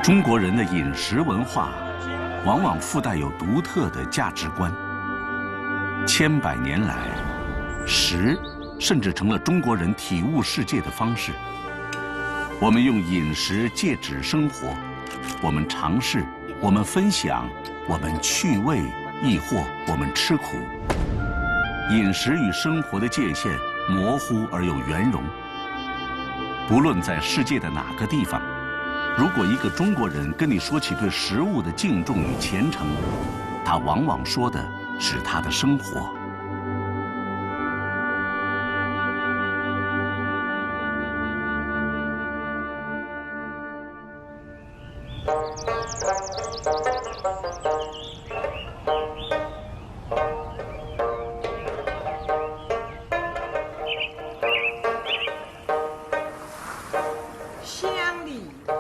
中国人的饮食文化，往往附带有独特的价值观。千百年来，食甚至成了中国人体悟世界的方式。我们用饮食戒指生活，我们尝试，我们分享，我们趣味，亦或我们吃苦。饮食与生活的界限模糊而又圆融。不论在世界的哪个地方，如果一个中国人跟你说起对食物的敬重与虔诚，他往往说的是他的生活。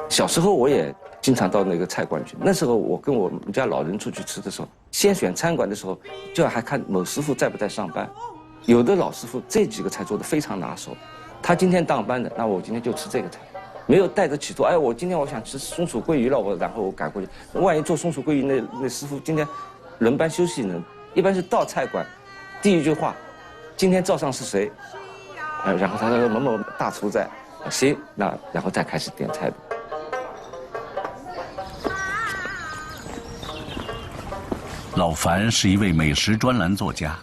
小时候我也经常到那个菜馆去。那时候我跟我们家老人出去吃的时候，先选餐馆的时候，就要还看某师傅在不在上班。有的老师傅这几个菜做得非常拿手，他今天当班的，那我今天就吃这个菜，没有带着起坐。哎，我今天我想吃松鼠桂鱼了，然后我赶过去。万一做松鼠桂鱼那师傅今天轮班休息呢？一般是到菜馆，第一句话，今天灶上是谁？然后他说某某大厨在，行，那然后再开始点菜的。老樊是一位美食专栏作家，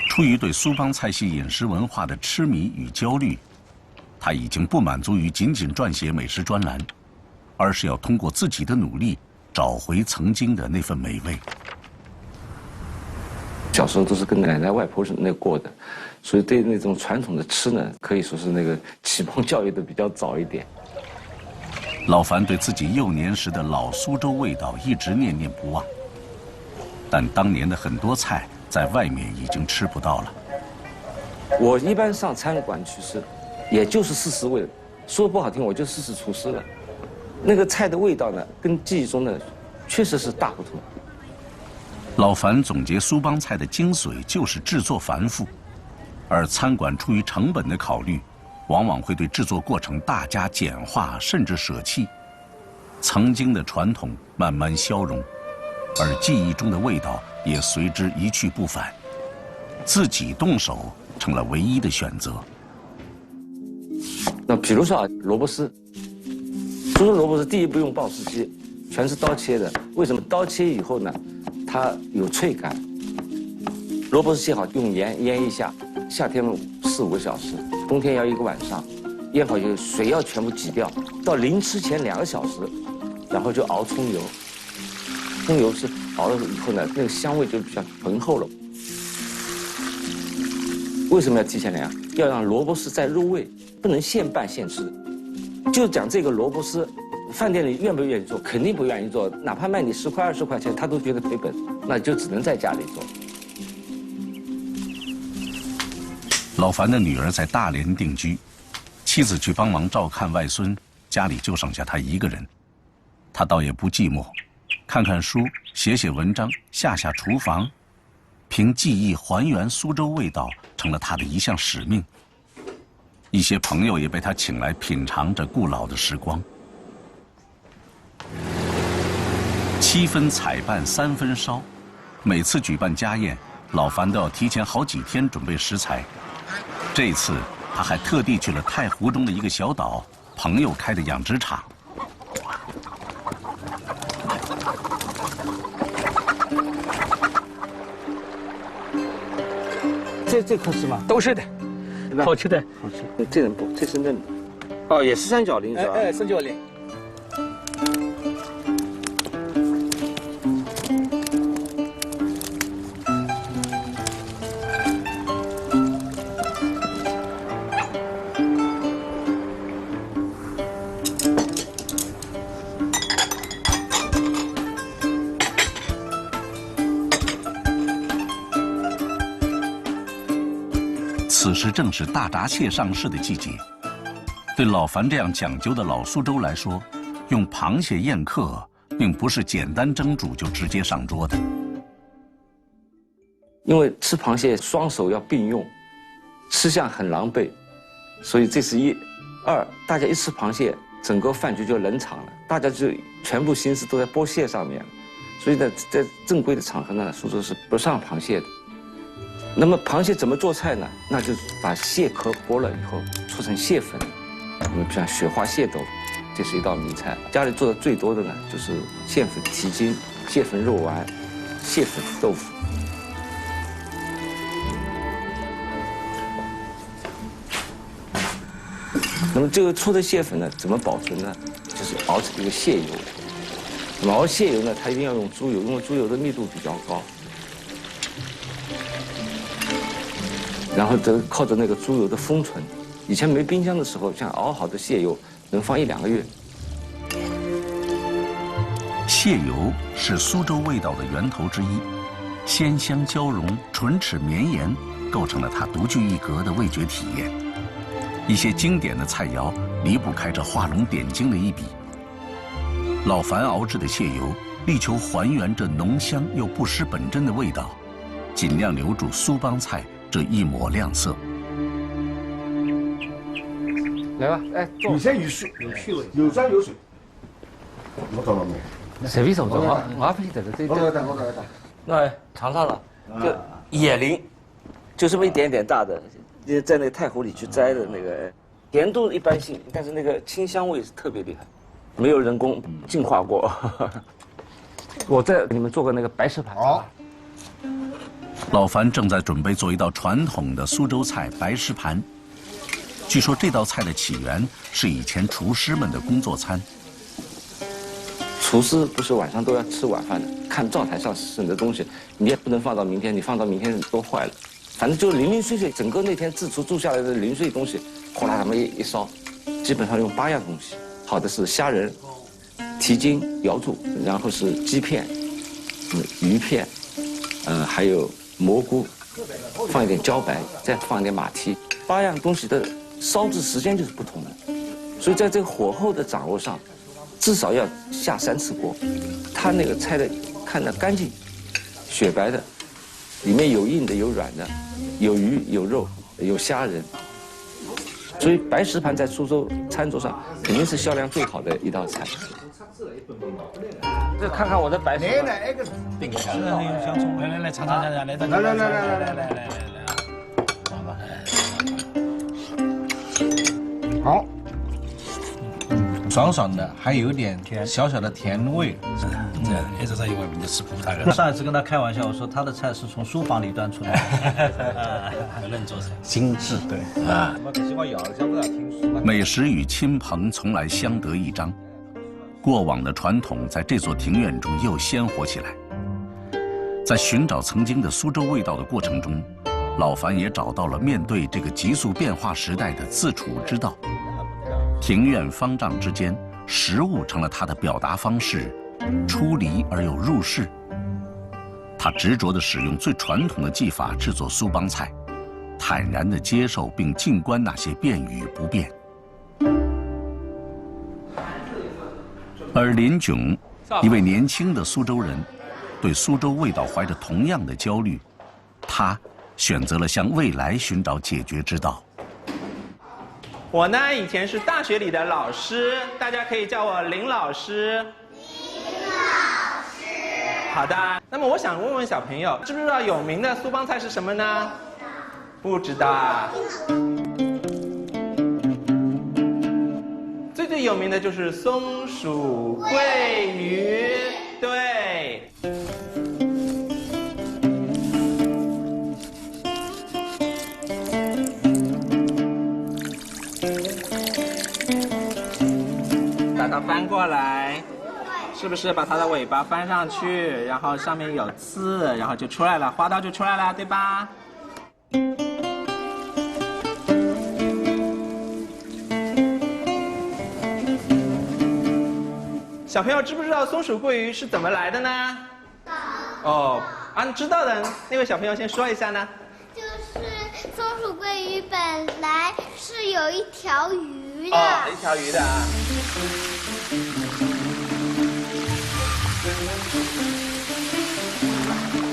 出于对苏帮菜系饮食文化的痴迷与焦虑，他已经不满足于仅仅撰写美食专栏，而是要通过自己的努力找回曾经的那份美味。小时候都是跟奶奶外婆那过的，所以对那种传统的吃呢，可以说是那个启蒙教育的比较早一点。老樊对自己幼年时的老苏州味道一直念念不忘。但当年的很多菜在外面已经吃不到了。我一般上餐馆去吃，也就是试试味，说不好听我就试试厨师了。那个菜的味道呢，跟记忆中的确实是大不同。老樊总结苏帮菜的精髓就是制作繁复，而餐馆出于成本的考虑，往往会对制作过程大加简化甚至舍弃，曾经的传统慢慢消融。而记忆中的味道也随之一去不返，自己动手成了唯一的选择。那比如说啊，萝卜丝，猪肉萝卜丝第一不用爆丝机，全是刀切的。为什么刀切以后呢，它有脆感？萝卜丝切好用盐腌一下，夏天4、5个小时，冬天要1个晚上，腌好以后水要全部挤掉，到临吃前2个小时，然后就熬葱油。葱油是熬了以后呢，那个香味就比较浑厚了。为什么要提前量？要让萝卜丝再入味，不能现拌现吃。就讲这个萝卜丝，饭店里愿不愿意做？肯定不愿意做，哪怕卖你10块20块钱，他都觉得赔本，那就只能在家里做。老樊的女儿在大连定居，妻子去帮忙照看外孙，家里就剩下他一个人。他倒也不寂寞。看看书，写写文章，下下厨房，凭记忆还原苏州味道，成了他的一项使命。一些朋友也被他请来品尝着故老的时光。7分采办3分烧，每次举办家宴，老樊都要提前好几天准备食材。这次他还特地去了太湖中的一个小岛，朋友开的养殖场。这可是吗？都是的，好吃的。好吃。这人不，这是嫩的。哦，也是三角鳞是吧？哎，三角鳞。此时正是大闸蟹上市的季节，对老樊这样讲究的老苏州来说，用螃蟹宴客并不是简单蒸煮就直接上桌的。因为吃螃蟹双手要并用，吃相很狼狈，所以这是1。2，大家一吃螃蟹，整个饭局就冷场了，大家就全部心思都在剥蟹上面，所以呢，在正规的场合呢，苏州是不上螃蟹的。那么螃蟹怎么做菜呢？那就是把蟹壳剥了以后搓成蟹粉，我们像雪花蟹豆腐，这是一道名菜。家里做的最多的呢，就是蟹粉蹄筋、蟹粉肉丸、蟹粉豆腐。那么这个搓的蟹粉呢，怎么保存呢？就是熬成一个蟹油。那么熬蟹油呢，它一定要用猪油，因为猪油的密度比较高。然后靠着那个猪油的封存。以前没冰箱的时候，像熬好的蟹油能放1-2个月。蟹油是苏州味道的源头之一，鲜香交融、唇齿绵延，构成了它独具一格的味觉体验。一些经典的菜肴离不开这画龙点睛的一笔。老樊熬制的蟹油，力求还原这浓香又不失本真的味道，尽量留住苏帮菜这一抹亮色。来吧，哎，有山有水，有趣味，有山有水。我找到没？随便走走，我不记得了，这我来，那尝尝了，就野灵，就这么一点点大的，在那个太湖里去摘的那个，甜度一般性，但是那个清香味是特别厉害，没有人工净化过。我在给你们做过那个白石盘。好。老樊正在准备做一道传统的苏州菜白石盘。据说这道菜的起源是以前厨师们的工作餐。厨师不是晚上都要吃晚饭的，看灶台上剩的东西，你也不能放到明天，你放到明天都坏了。反正就零零碎碎，整个那天自厨做下来的零碎东西，哗啦这么一烧，基本上用8样东西。好的是虾仁、蹄筋瑶柱，然后是鸡片、鱼片，还有蘑菇，放一点茭白，再放一点马蹄。8样东西的烧制时间就是不同的，所以在这个火候的掌握上，至少要下3次锅。它那个菜的看得干净，雪白的，里面有硬的有软的，有鱼有肉有虾仁，所以白石盘在苏州餐桌上肯定是销量最好的一道菜。这看看我的白石盘。来，定个香葱，来，尝，来，好，爽爽的，还有点小小的甜味。这一直在一碗就吃葡萄的。上一次跟他开玩笑，我说他的菜是从书房里端出来的，认做菜，精致，对啊。美食与亲朋从来相得益彰，过往的传统在这座庭院中又鲜活起来。在寻找曾经的苏州味道的过程中，老樊也找到了面对这个急速变化时代的自处之道。庭院方丈之间，食物成了他的表达方式，出离而又入世。他执着地使用最传统的技法制作苏帮菜，坦然地接受并静观那些变与不变。而林炯，一位年轻的苏州人，对苏州味道怀着同样的焦虑，他选择了向未来寻找解决之道。我呢，以前是大学里的老师，大家可以叫我林老师。林老师。好的，那么我想问问小朋友，知不知道有名的苏帮菜是什么呢？不知道。最有名的就是松鼠桂鱼，对。把它翻过来，是不是把它的尾巴翻上去，然后上面有刺，然后就出来了，花刀就出来了，对吧？小朋友知不知道松鼠桂鱼是怎么来的呢？哦，知道的那位小朋友先说一下呢。就是松鼠桂鱼本来是有一条鱼的。哦，一条鱼的啊。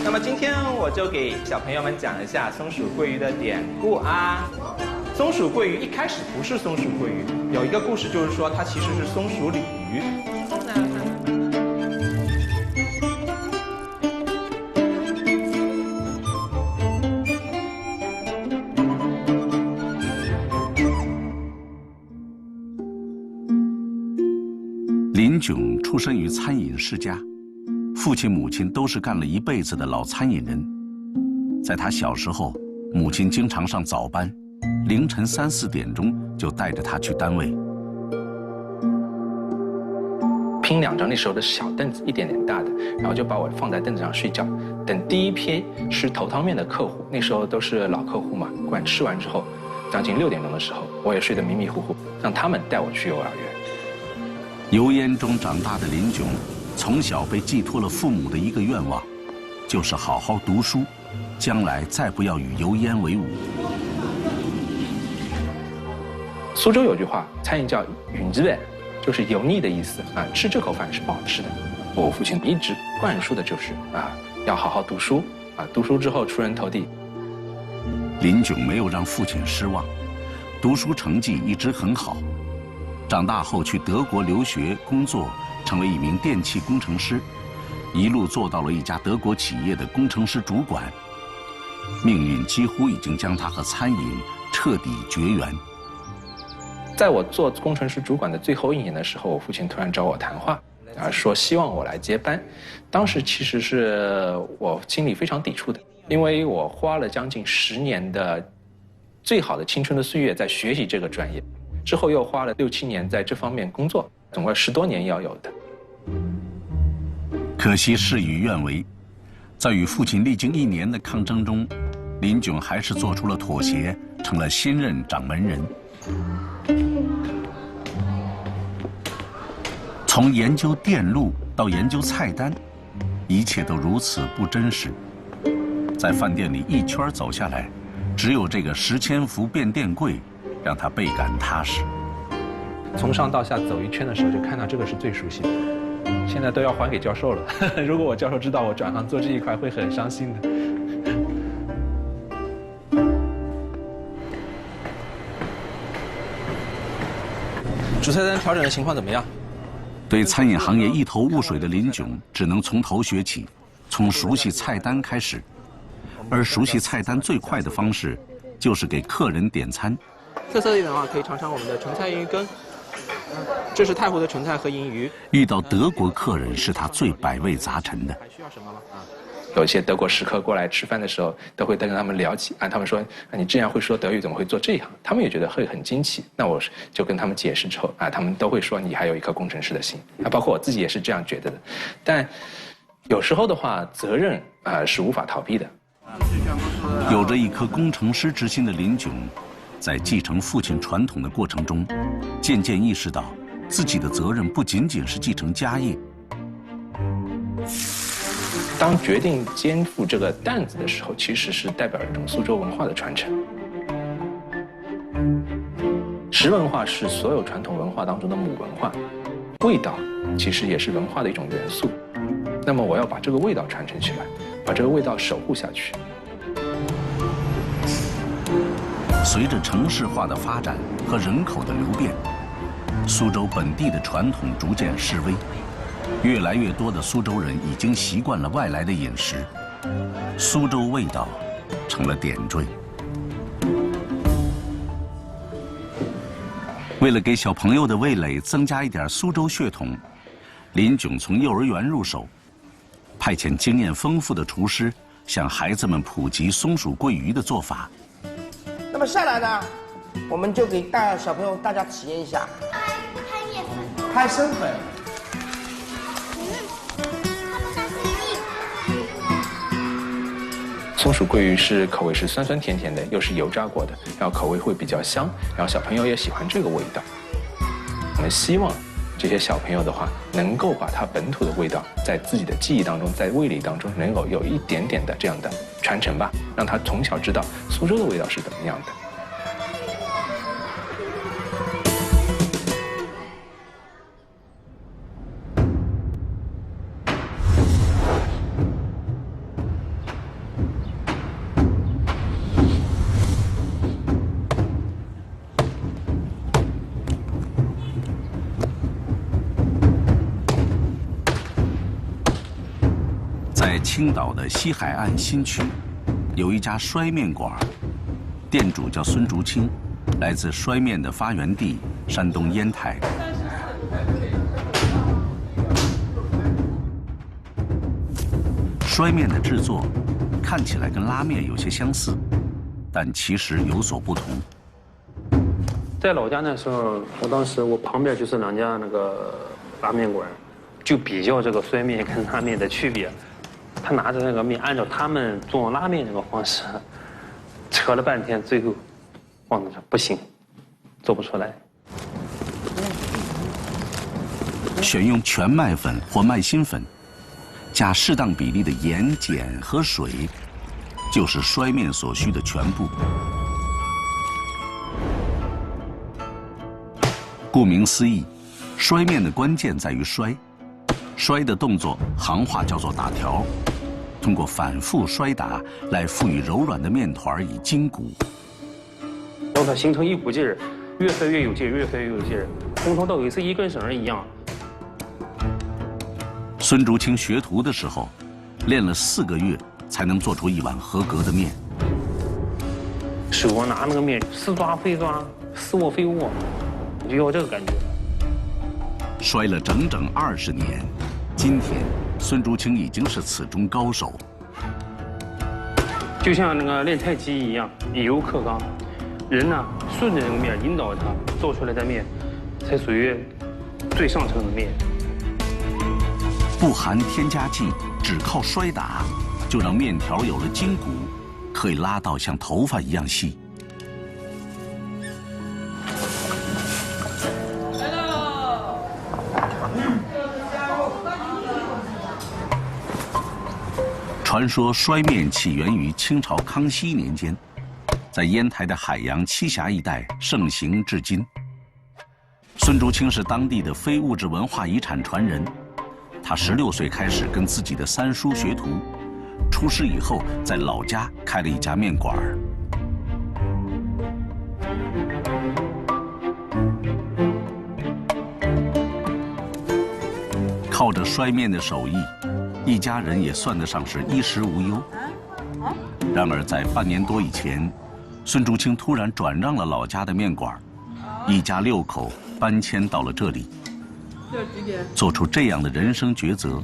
那么今天我就给小朋友们讲一下松鼠桂鱼的典故啊。松鼠桂鱼一开始不是松鼠桂鱼，有一个故事就是说它其实是松鼠鲤鱼。林炯出生于餐饮世家，父亲母亲都是干了一辈子的老餐饮人。在他小时候，母亲经常上早班，凌晨3、4点钟就带着他去单位。拼2张那时候的小凳子，一点点大的，然后就把我放在凳子上睡觉。等第一批吃头汤面的客户，那时候都是老客户嘛，吃完之后，将近6点钟的时候，我也睡得迷迷糊糊，让他们带我去幼儿园。油烟中长大的林炯，从小被寄托了父母的一个愿望，就是好好读书，将来再不要与油烟为伍。苏州有句话，餐饮叫“云之味”，就是油腻的意思啊，吃这口饭是不好吃的。我父亲一直灌输的就是要好好读书啊，读书之后出人头地。林炯没有让父亲失望，读书成绩一直很好。长大后去德国留学工作，成为一名电气工程师，一路做到了一家德国企业的工程师主管。命运几乎已经将他和餐饮彻底绝缘。在我做工程师主管的最后1年的时候，我父亲突然找我谈话，说希望我来接班。当时其实是我心里非常抵触的，因为我花了将近10年的最好的青春的岁月在学习这个专业，之后又花了6、7年在这方面工作，总共10多年要有的。可惜事与愿违，在与父亲历经1年的抗争中，林炯还是做出了妥协，成了新任掌门人。从研究电路到研究菜单，一切都如此不真实。在饭店里一圈走下来，只有这个10千伏变电柜让他倍感踏实。从上到下走一圈的时候，就看到这个是最熟悉的，现在都要还给教授了。如果我教授知道我转行做这一块，会很伤心的。主菜单调整的情况怎么样？对餐饮行业一头雾水的林炯，只能从头学起，从熟悉菜单开始。而熟悉菜单最快的方式，就是给客人点餐。特色一点的话，可以尝尝我们的纯菜银鱼羹，这是太湖的纯菜和银鱼。遇到德国客人是他最百味杂陈的。还需要什么吗？有一些德国食客过来吃饭的时候，都会跟他们聊起他们说你既然会说德语，怎么会做这一行？他们也觉得会很惊奇。那我就跟他们解释之后他们都会说你还有一颗工程师的心包括我自己也是这样觉得的。但有时候的话，责任是无法逃避的。有着一颗工程师之心的林炯，在继承父亲传统的过程中，渐渐意识到自己的责任不仅仅是继承家业。当决定肩负这个担子的时候，其实是代表一种苏州文化的传承。食文化是所有传统文化当中的母文化，味道其实也是文化的一种元素。那么我要把这个味道传承起来，把这个味道守护下去。随着城市化的发展和人口的流变，苏州本地的传统逐渐式微。越来越多的苏州人已经习惯了外来的饮食，苏州味道成了点缀。为了给小朋友的味蕾增加一点苏州血统，林炯从幼儿园入手，派遣经验丰富的厨师向孩子们普及松鼠桂鱼的做法。那么下来呢，我们就给小朋友大家体验一下拍面粉，拍生粉。松鼠桂鱼是口味是酸酸甜甜的，又是油炸过的，然后口味会比较香，然后小朋友也喜欢这个味道。我们希望这些小朋友的话，能够把它本土的味道在自己的记忆当中，在味蕾当中能够有一点点的这样的传承吧，让他从小知道苏州的味道是怎么样的。在青岛的西海岸新区，有一家摔面馆，店主叫孙竹清，来自摔面的发源地山东烟台。摔面的制作看起来跟拉面有些相似，但其实有所不同。在老家那时候，当时我旁边就是两家那个拉面馆，就比较这个摔面跟拉面的区别。他拿着那个面，按照他们做拉面那个方式，扯了半天，最后忘了说不行，做不出来。选用全麦粉或麦芯粉，加适当比例的盐、碱和水，就是摔面所需的全部。顾名思义，摔面的关键在于摔。摔的动作行话叫做打条，通过反复摔打来赋予柔软的面团以筋骨，让它形成一股劲儿，越摔越有劲儿，越摔越有劲儿，从头到尾是一根绳一样。孙竹清学徒的时候，练了4个月才能做出一碗合格的面。手拿那个面，似抓非抓，似握非握，就要这个感觉。摔了整整20年，今天孙竹清已经是此中高手。就像那个练太极一样，以柔克刚。人呢，顺着这个面引导它做出来的面，才属于最上乘的面。不含添加剂，只靠摔打，就让面条有了筋骨，可以拉到像头发一样细。传说摔面起源于清朝康熙年间，在烟台的海洋栖霞一带盛行至今。孙竹清是当地的非物质文化遗产传人，他16岁开始跟自己的3叔学徒，出师以后在老家开了一家面馆。靠着摔面的手艺，一家人也算得上是衣食无忧。然而，在半年多以前，孙竹清突然转让了老家的面馆，一家6口搬迁到了这里。做出这样的人生抉择，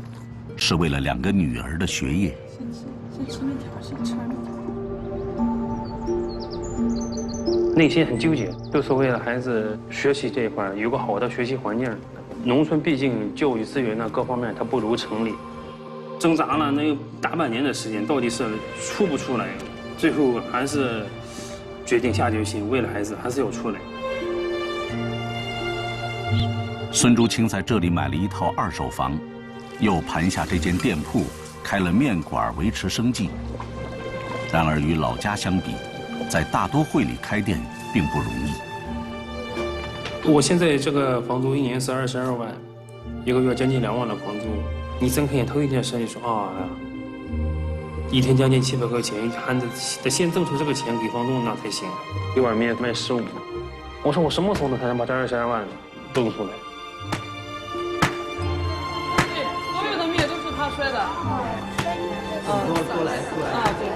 是为了2个女儿的学业。先吃面条，先吃面条。内心很纠结，就是为了孩子学习这一块有个好的学习环境。农村毕竟教育资源呢各方面它不如城里，挣扎了那大半年的时间，到底是出不出来？最后还是决定下决心，为了孩子还是要出来。孙竹清在这里买了一套2手房，又盘下这间店铺，开了面馆维持生计。然而与老家相比，在大都会里开店并不容易。我现在这个房租1年是22万，1个月将近2万的房租。你睁开眼头一件事，你说啊，一天将近700块钱，还得先挣出这个钱给房东那才行。一碗面卖15，我说我什么时候才能把这22万挣出来？对，所有的面都是他摔的。过来。啊，对。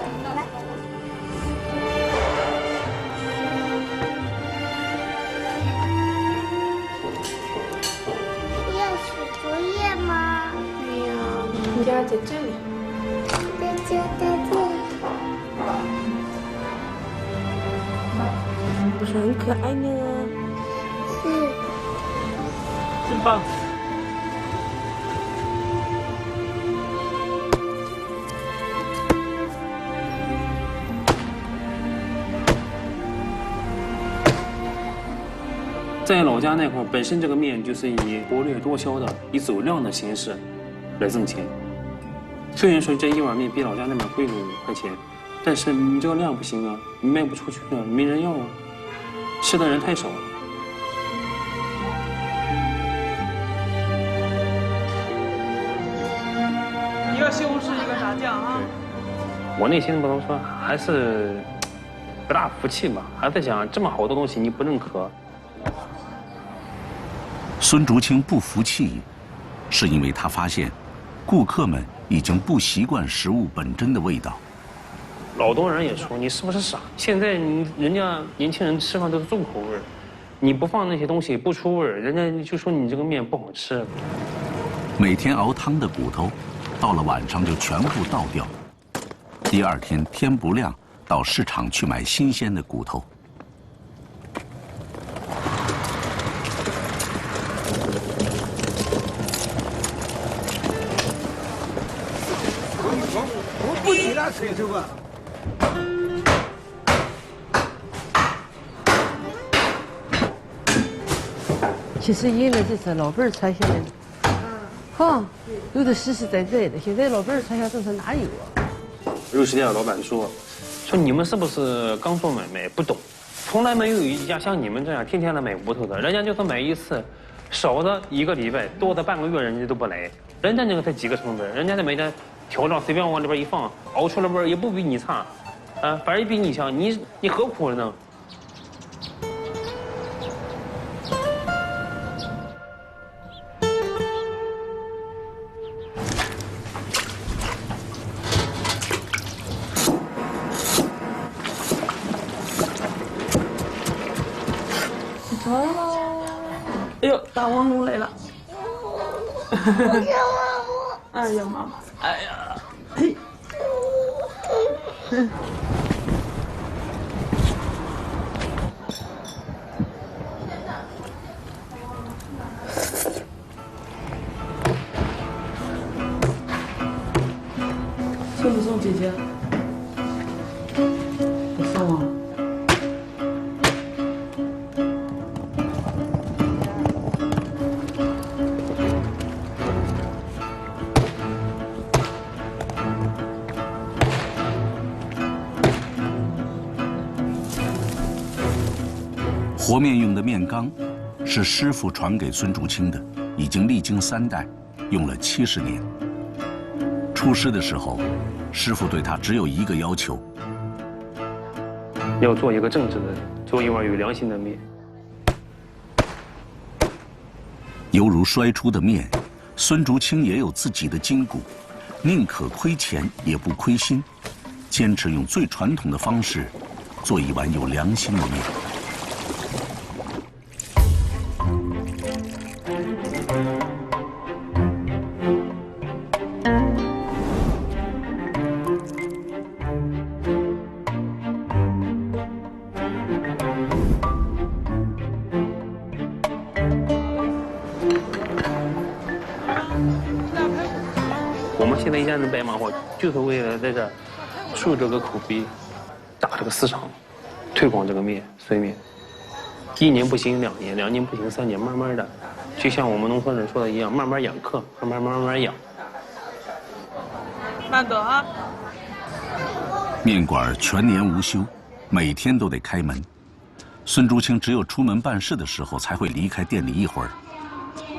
你家在这里，在这里，不是很可爱呢？真棒！在老家那块儿，本身这个面就是以薄略多销的、以走量的形式来挣钱。虽然说这一碗面比老家那边贵了5块钱，但是你这个量不行啊，你卖不出去啊，没人要啊，吃的人太少了。一个西红柿，一个炸酱啊。我内心不能说，还是不大服气吧，还在想这么好的东西你不认可。孙竹清不服气，是因为他发现，顾客们已经不习惯食物本真的味道。老多人也说你是不是傻？现在人家年轻人吃饭都是重口味，你不放那些东西不出味，人家就说你这个面不好吃。每天熬汤的骨头，到了晚上就全部倒掉。第二天天不亮，到市场去买新鲜的骨头。我不给他吹这个。 其实应该就是老辈儿传下来的，哈，有的实实在在的。现在老辈儿传下政策哪有啊？肉食店的老板说你们是不是刚做买卖不懂？从来没有一家像你们这样天天来买骨头的，人家就是买一次，少的1个礼拜，多的半个月，人家都不来。人家那个才几个成本，人家那每天调料随便往里边一放，熬出来味儿也不比你差，啊，反而比你强。你何苦呢？ 好了，哎呦，大王龙来了！我想妈妈。哎呀，妈妈！哎呀，嘿。送不送姐姐？不送啊。 和面用的面缸，是师傅传给孙竹清的，已经历经3代，用了70年。出师的时候，师傅对他只有一个要求：要做一个正直的人，做一碗有良心的面。犹如摔出的面，孙竹清也有自己的筋骨，宁可亏钱也不亏心，坚持用最传统的方式，做一碗有良心的面。 我们现在一家人白忙活，就是为了在这树这个口碑，打这个市场，推广这个面绥面。1年不行2年，2年不行3年，慢慢的，就像我们农村人说的一样，慢慢养客，慢慢养。慢走啊！面馆全年无休，每天都得开门。孙竹清只有出门办事的时候才会离开店里一会儿，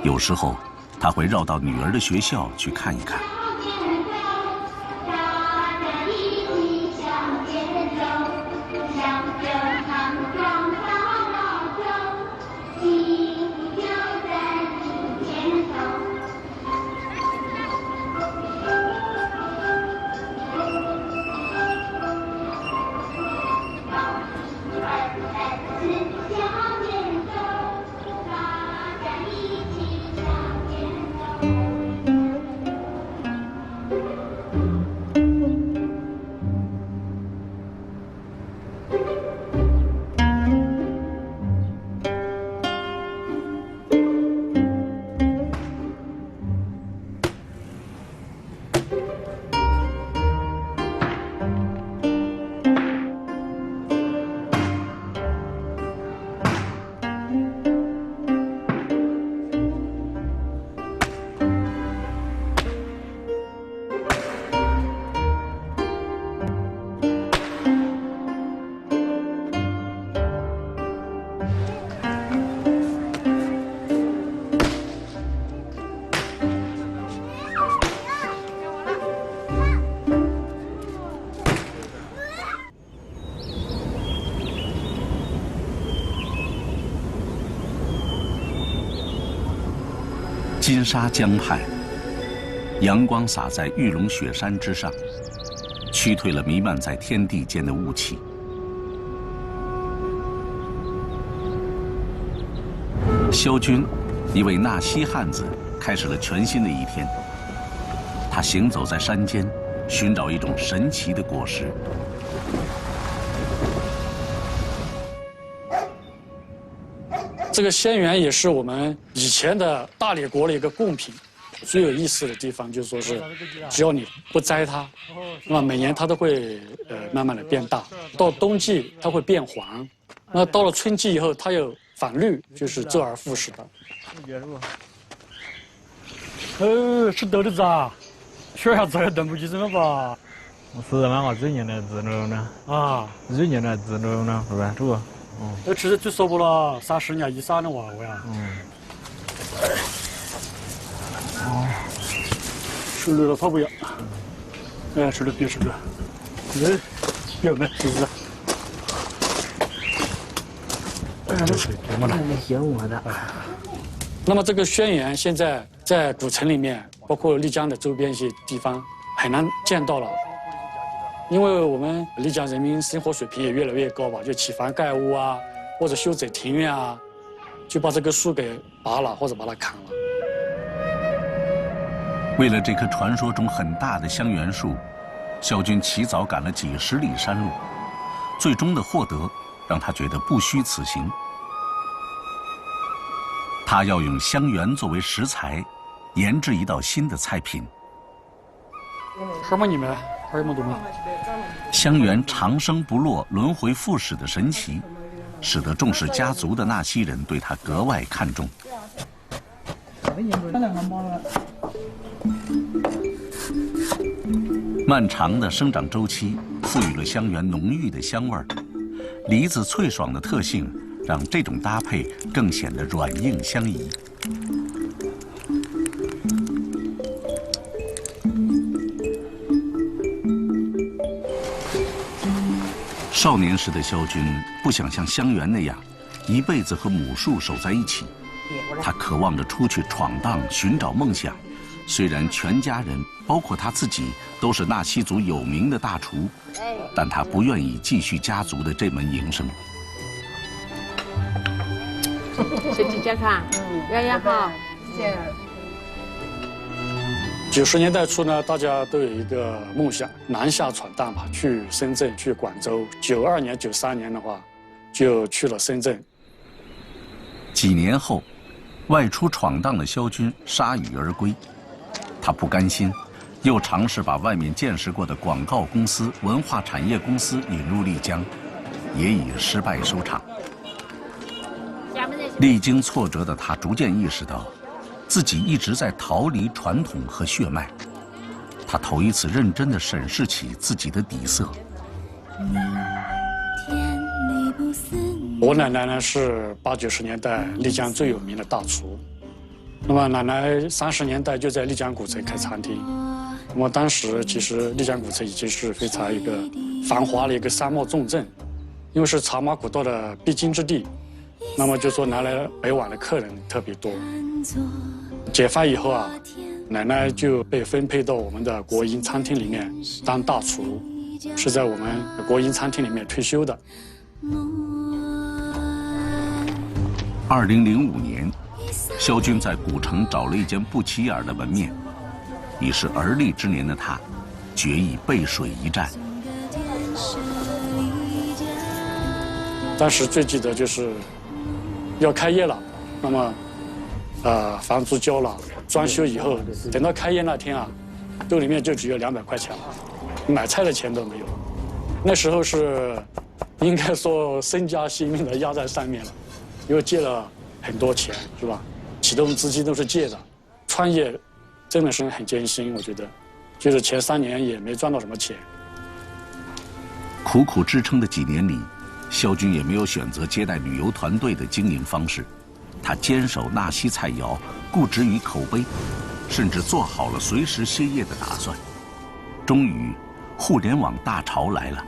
有时候他会绕到女儿的学校去看一看。 金沙江畔，阳光洒在玉龙雪山之上，驱退了弥漫在天地间的雾气。萧军，一位纳西汉子，开始了全新的一天。他行走在山间，寻找一种神奇的果实。这个仙缘也是我们以前的大理国的一个贡品。最有意思的地方就是说是，只要你不摘它，那么每年它都会慢慢的变大。到冬季它会变黄，那到了春季以后它又反绿，就是周而复始的。吃豆子啊，学下这个等不起什么吧？是嘛？我最近的子路呢？啊，最近的子路呢？是吧？这个，吃的最少不了30年以上的娃娃呀。吃了跑不要，吃了别吃了，别买，是不是？那么这个轩辕现在在古城里面，包括丽江的周边一些地方很难见到了，因为我们丽江人民生活水平也越来越高吧，就起房盖屋啊，或者修整庭院啊，就把这个树给拔了或者把它砍了。为了这棵传说中很大的香橼树，萧军起早赶了几10里山路，最终的获得让他觉得不虚此行。他要用香橼作为食材，研制一道新的菜品。喝吗你们？喝么多吗？香橼长生不落、轮回复始的神奇，使得重视家族的纳西人对他格外看重。漫长的生长周期赋予了香橼浓郁的香味儿，梨子脆爽的特性让这种搭配更显得软硬相宜。少年时的萧军不想像香橼那样一辈子和母树守在一起，他渴望着出去闯荡，寻找梦想。虽然全家人，包括他自己，都是纳西族有名的大厨，但他不愿意继续家族的这门营生。身体健康，养养好。 90年代初呢，大家都有一个梦想，南下闯荡吧，去深圳、去广州。92年、93年的话，就去了深圳。几年后，外出闯荡的萧军铩羽而归，他不甘心，又尝试把外面见识过的广告公司、文化产业公司引入丽江，也以失败收场。历经挫折的他逐渐意识到，自己一直在逃离传统和血脉。他头一次认真地审视起自己的底色。我奶奶呢是80、90年代丽江最有名的大厨，那么奶奶30年代就在丽江古城开餐厅。那么当时其实丽江古城已经是非常一个繁华的一个商贸重镇，因为是茶马古道的必经之地，那么就说南来北往的客人特别多。解放以后啊，奶奶就被分配到我们的国营餐厅里面当大厨，是在我们国营餐厅里面退休的。2005年，萧军在古城找了一间不起眼的门面，已是而立之年的他，决意背水一战。当时最记得就是要开业了，那么房租交了，装修以后，等到开业那天啊，兜里面就只有200块钱了，买菜的钱都没有。那时候是应该说身家性命的压在上面了，又借了很多钱，是吧？启动资金都是借的，创业真的是很艰辛，我觉得，就是前3年也没赚到什么钱。苦苦支撑的几年里，萧军也没有选择接待旅游团队的经营方式。他坚守纳西菜肴，固执于口碑，甚至做好了随时歇业的打算。终于，互联网大潮来了。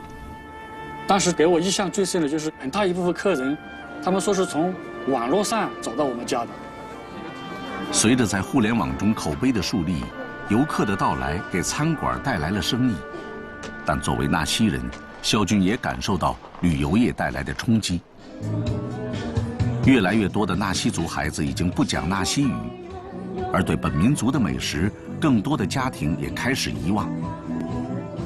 当时给我印象最深的就是很大一部分客人，他们说是从网络上找到我们家的。随着在互联网中口碑的树立，游客的到来给餐馆带来了生意。但作为纳西人，萧军也感受到旅游业带来的冲击。越来越多的纳西族孩子已经不讲纳西语，而对本民族的美食更多的家庭也开始遗忘。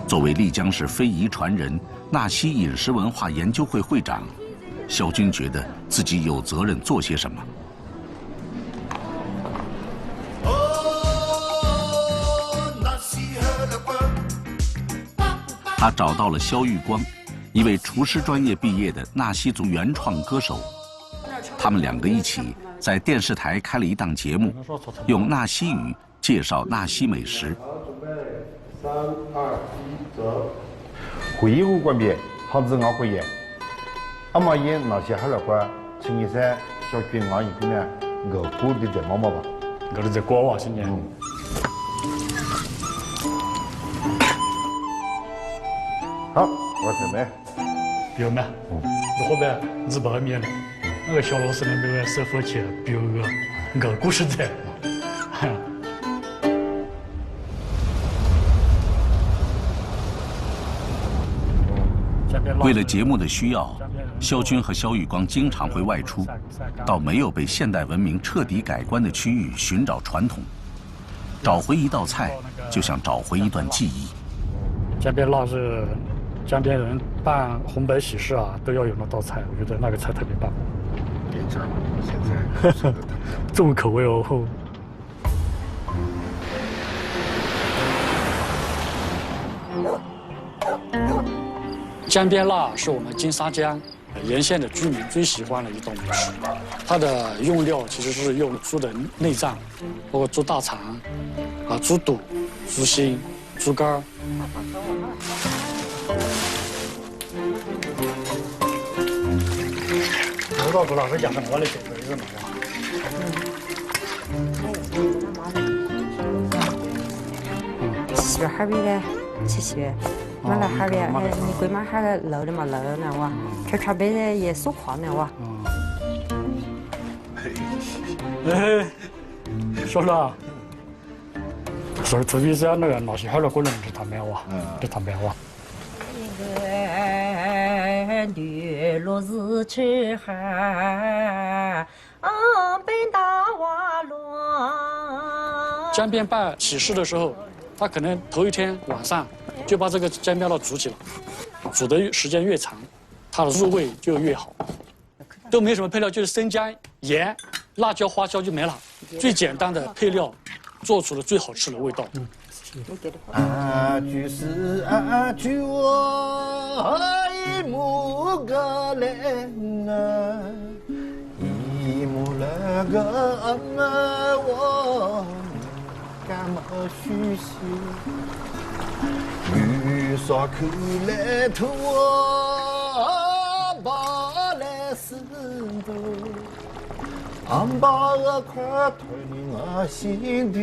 作为丽江市非遗传人、纳西饮食文化研究会会长，肖军觉得自己有责任做些什么。他找到了肖玉光，一位厨师专业毕业的纳西族原创歌手。他们两个一起在电视台开了一档节目，用纳西语介绍纳西美食。3、2、1，走。会议户关闭，杭州安徽人。阿妈因那些海来关，请你在小军安一个呢，我过的在妈妈吧，我的在国外今年。好，我准备。表妹，你后边日本面的，那个小老师那个师傅去表我故事在。为了节目的需要，肖军和肖玉光经常会外出，到没有被现代文明彻底改观的区域寻找传统。找回一道菜，就像找回一段记忆。江边腊是江边人办红白喜事啊，都要有那道菜，我觉得那个菜特别棒。别讲了，我现在重口味哦。江边腊是我们金沙江沿线的居民最喜欢的一道美食。它的用料其实是用猪的内脏，包括猪大肠、猪肚、猪心、猪肝。我到过了，我讲的我来解决一个嘛。喜欢哈边的，吃。买了哈边，你贵买哈个漏的嘛漏呢哇，吃别的也手快呢哇。说了，说特别是那个那些哈了过人吃他们哇，吃他们哇。女落日去海，北大瓦罗。江边办喜事的时候，他可能头一天晚上就把这个江边腊煮起来，煮的时间越长，它的入味就越好。都没什么配料，就是生姜、盐、辣椒、花椒就没了，最简单的配料，做出了最好吃的味道。啊，就是啊，就我一木个人啊，一木那个我干嘛虚心？雨刷口来头我把来石头。俺把我块头的我心底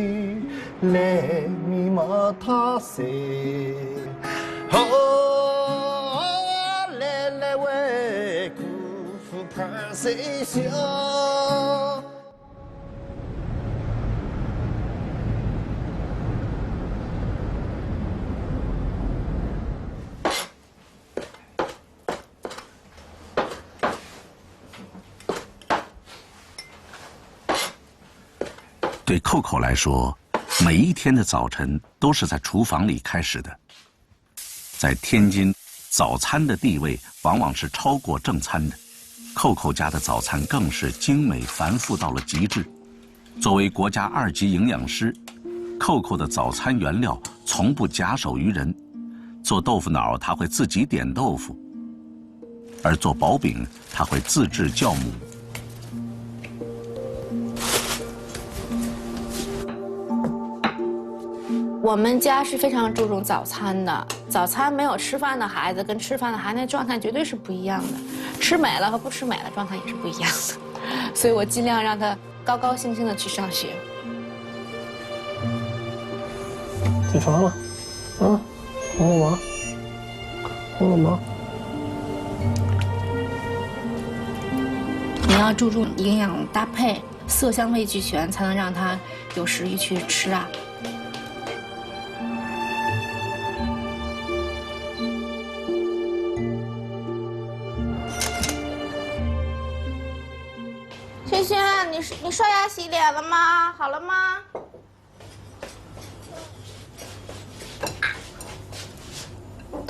来密码他谁？哦，来为姑父盼谁笑？对扣扣来说，每一天的早晨都是在厨房里开始的。在天津，早餐的地位往往是超过正餐的。扣扣家的早餐更是精美繁复到了极致。作为国家2级营养师，扣扣的早餐原料从不假手于人。做豆腐脑，他会自己点豆腐；而做薄饼，他会自制酵母。我们家是非常注重早餐的，早餐没有吃饭的孩子跟吃饭的孩子那状态绝对是不一样的，吃美了和不吃美了状态也是不一样的，所以我尽量让他高高兴兴的去上学。起床了，啊，红了吗？红了吗？你要注重营养搭配，色香味俱全，才能让他有食欲去吃啊。萱萱，你刷牙洗脸了吗？好了吗？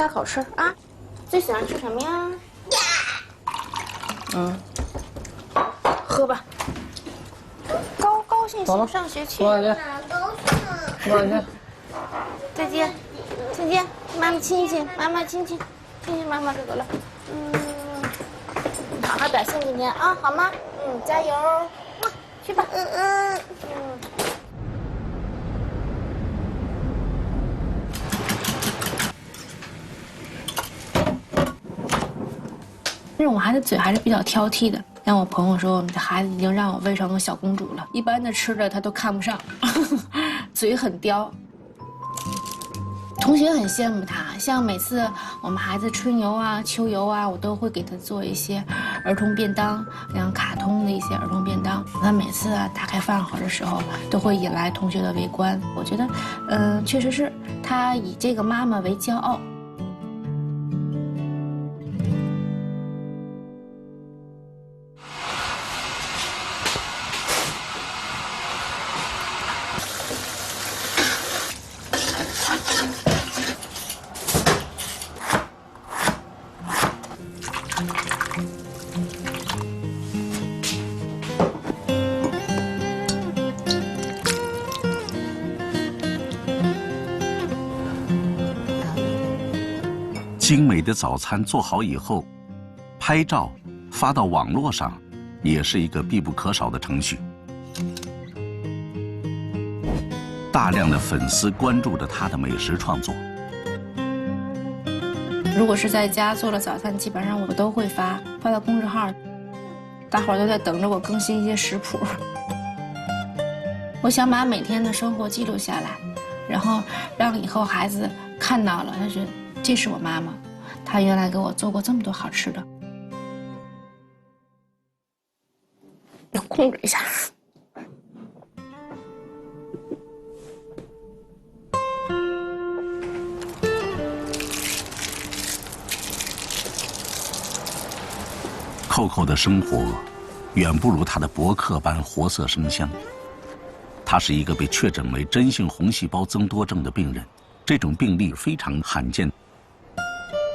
大口吃啊！最喜欢吃什么呀？喝吧。高兴上学去。哪高兴？再见，再见，妈妈亲亲，妈妈亲亲，亲亲妈妈这个了。好好表现今天啊，好吗？加油，去吧。但是我孩子嘴还是比较挑剔的。像我朋友说，我们的孩子已经让我喂成个小公主了，一般的吃的他都看不上，嘴很刁。同学很羡慕他，像每次我们孩子春游啊、秋游啊，我都会给他做一些儿童便当，像卡通的一些儿童便当。他每次打开饭盒的时候，都会引来同学的围观。我觉得，确实是他以这个妈妈为骄傲。精美的早餐做好以后，拍照发到网络上，也是一个必不可少的程序。大量的粉丝关注着他的美食创作。如果是在家做了早餐，基本上我都会发到公众号，大伙儿都在等着我更新一些食谱。我想把每天的生活记录下来，然后让以后孩子看到了，他觉得这是我妈妈，她原来给我做过这么多好吃的。要控制一下。扣扣的生活远不如他的博客般活色生香。他是一个被确诊为真性红细胞增多症的病人，这种病例非常罕见。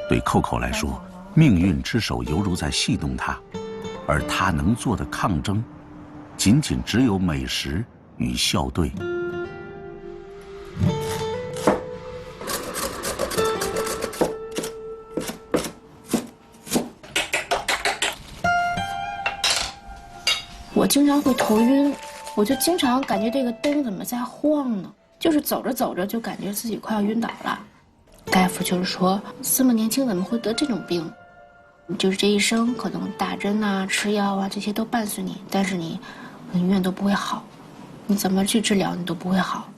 对扣扣来说，命运之手犹如在戏弄他，而他能做的抗争，仅仅只有美食与校对。我经常会头晕，我就经常感觉这个灯怎么在晃呢？就是走着走着就感觉自己快要晕倒了。大夫就是说，这么年轻怎么会得这种病？就是这一生可能打针啊、吃药啊这些都伴随你，但是你永远都不会好，你怎么去治疗你都不会好。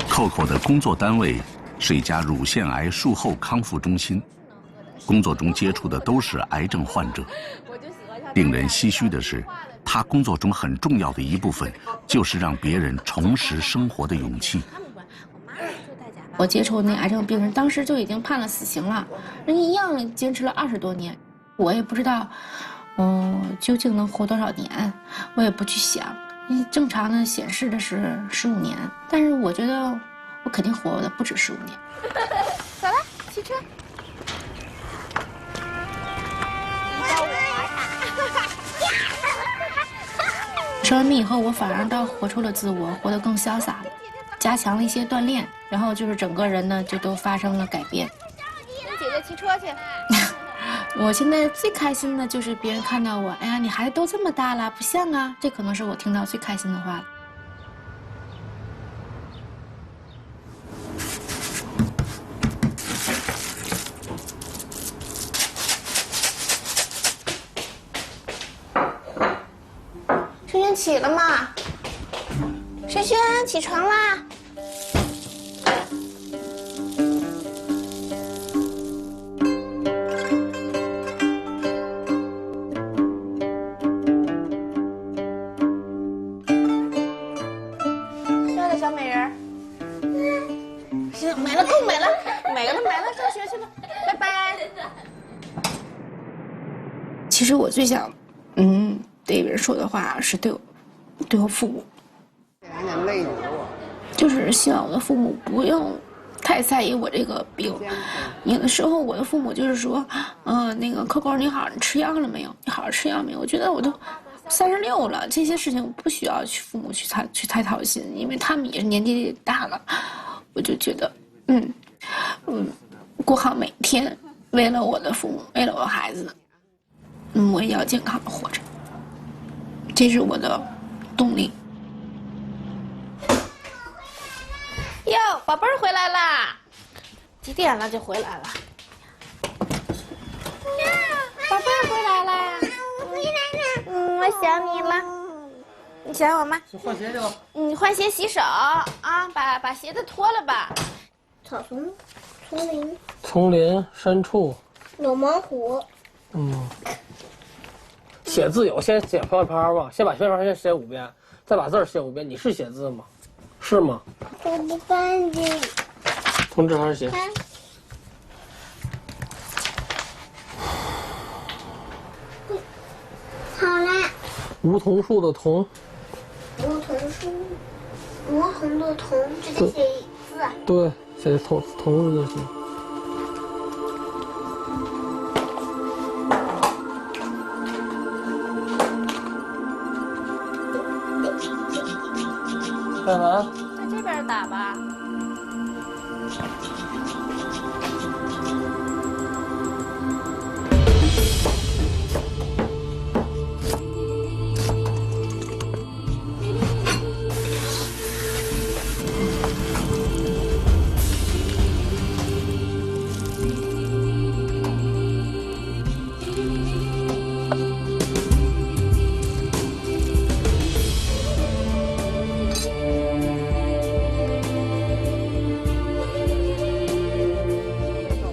扣扣的工作单位是一家乳腺癌术后康复中心，工作中接触的都是癌症患者。令人唏嘘的是，他工作中很重要的一部分就是让别人重拾生活的勇气。我接触那癌症病人，当时就已经判了死刑了，人一样坚持了20多年。我也不知道，究竟能活多少年，我也不去想。正常的显示的是15年，但是我觉得我肯定活的不止15年。走了，骑车。生完病以后，我反而倒活出了自我，活得更潇洒了，加强了一些锻炼，然后就是整个人呢就都发生了改变。跟姐姐骑车去。我现在最开心的就是别人看到我，哎呀，你孩子都这么大了，不像啊，这可能是我听到最开心的话了。轩轩起了吗？轩轩起床啦！行，买了够买了，买了，上学去吧，拜拜。其实我最想，对人说的话是对我父母，就是希望我的父母不用太在意我这个病。有的时候我的父母就是说，那个扣扣你好，你吃药了没有？你好好吃药没有？我觉得我都36了，这些事情不需要父母去太操心，因为他们也是年纪大了。我就觉得，过好每一天，为了我的父母，为了我孩子，我也要健康的活着，这是我的动力。哟，宝贝儿回来啦！几点了就回来了？宝贝儿回来啦！我回来了。我想你了。你想我吗？去换鞋去吧。你换鞋洗手啊，把鞋子脱了吧。草丛、丛林、丛林深处有猛虎。写字有先写标签吧，先把标签先写5遍，再把字写5遍。你是写字吗？是吗？我不干净。从这开始写。好啦。梧桐树的桐。梧桐的桐，这得写字啊。对，写桐字就行。干嘛？在这边打吧。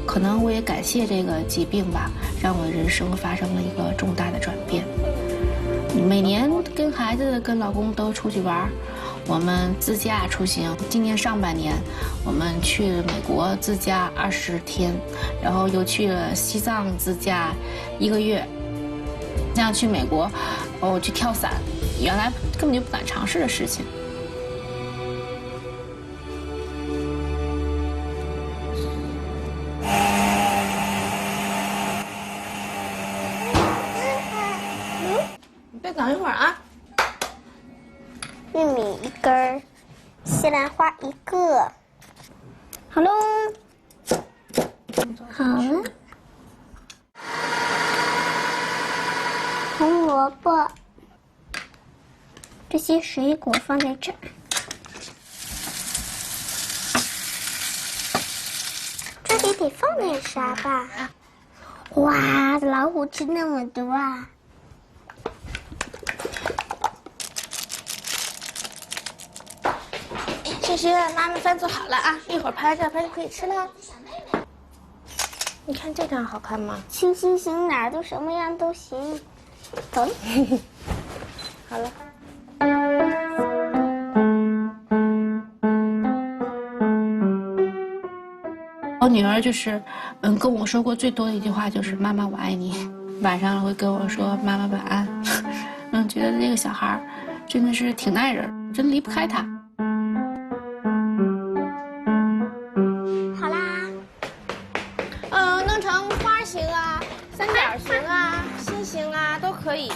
可能我也感谢这个疾病吧，让我的人生发生了一个重大的转变。每年跟孩子、跟老公都出去玩，我们自驾出行。今年上半年，我们去美国自驾20天，然后又去了西藏自驾1个月。像去美国，我去跳伞，原来根本就不敢尝试的事情。再等一会儿啊！玉米1根，西兰花1个，好喽，好了。红萝卜，这些水果放在这儿。这里得放点啥吧？哇，老虎吃那么多啊！萱萱，妈妈饭做好了啊，一会儿拍照片就可以吃了。你看这张好看吗？行，哪儿都什么样都行。走了，好了。我女儿就是，跟我说过最多的一句话就是“妈妈我爱你”，晚上会跟我说“妈妈晚安”。觉得这个小孩真的是挺耐人，真离不开他。好啦，弄成花形啊、三角形啊、心形啊都可以。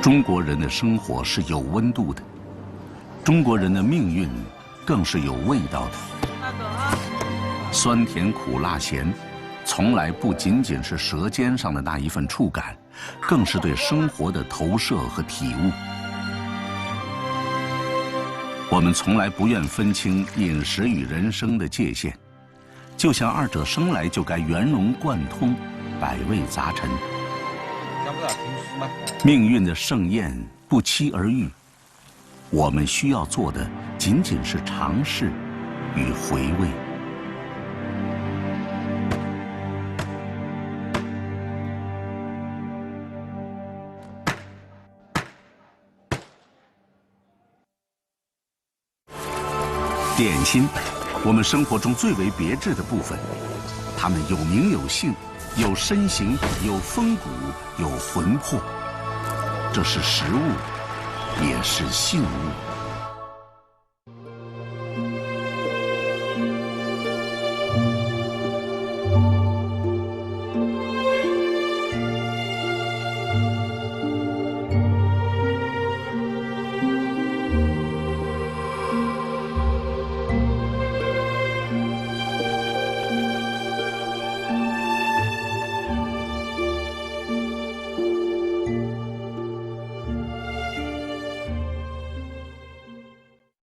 中国人的生活是有温度的，中国人的命运更是有味道的。酸甜苦辣咸，从来不仅仅是舌尖上的那一份触感，更是对生活的投射和体悟。我们从来不愿分清饮食与人生的界限，就像二者生来就该圆融贯通，百味杂陈。命运的盛宴不期而遇，我们需要做的仅仅是尝试与回味。点心，我们生活中最为别致的部分，它们有名有姓，有身形，有风骨，有魂魄。这是食物，也是信物。